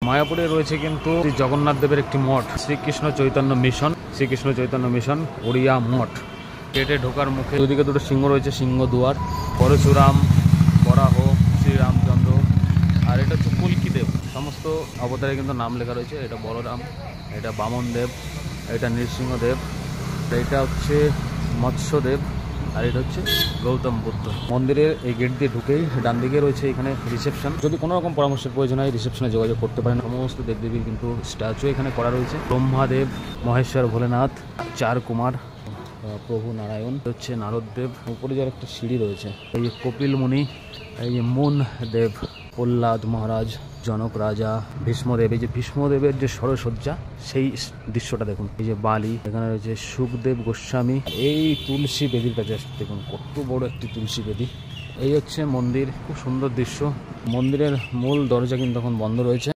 মায়াপুরে রয়েছে কিন্তু জগন্নাথ দেবের একটি মঠ, শ্রীকৃষ্ণ চৈতন্য মিশন ওড়িয়া মঠ। গেটে ঢোকার মুখে দুদিকে দুটো সিংহ রয়েছে, সিংহ দুয়ার, পরশুরাম, বরাহ, শ্রীরামচন্দ্র, আর এটা হচ্ছে কল্কি দেব। সমস্ত অবতারে কিন্তু নাম লেখা রয়েছে। এটা বলরাম, এটা বামন দেব, এটা নৃসিংহদেব, এটা হচ্ছে মৎস্যদেব, আর এটা হচ্ছে গৌতম বুদ্ধ। মন্দিরের এই গেট দিয়ে ঢুকেই ডান দিকে রয়েছে এখানে রিসেপশন। যদি কোনো রকম পরামর্শের প্রয়োজন হয় রিসেপশনে যোগাযোগ করতে পারেন। সমস্ত দেবদেবীর কিন্তু স্ট্যাচু এখানে করা রয়েছে। ব্রহ্মাদেব, মহেশ্বর ভোলেনাথ, চার কুমার, প্রভু নারায়ণ, হচ্ছে নারদদেব। উপরে যার একটা সিঁড়ি রয়েছে, এই যে কপিল মুনি, এই যে মুন দেব, প্রহ্লাদ মহারাজ, জনক রাজা, ভীষ্মদেব। এই যে ভীষ্মদেবের যে সরসজ্জা, সেই দৃশ্যটা দেখুন। এই যে বালি, এখানে রয়েছে সুখদেব গোস্বামী। এই তুলসী বেদিটা জাস্ট দেখুন, কত বড় একটি তুলসী বেদি। এই হচ্ছে মন্দির, খুব সুন্দর দৃশ্য। মন্দিরের মূল দরজা কিন্তু এখন বন্ধ রয়েছে।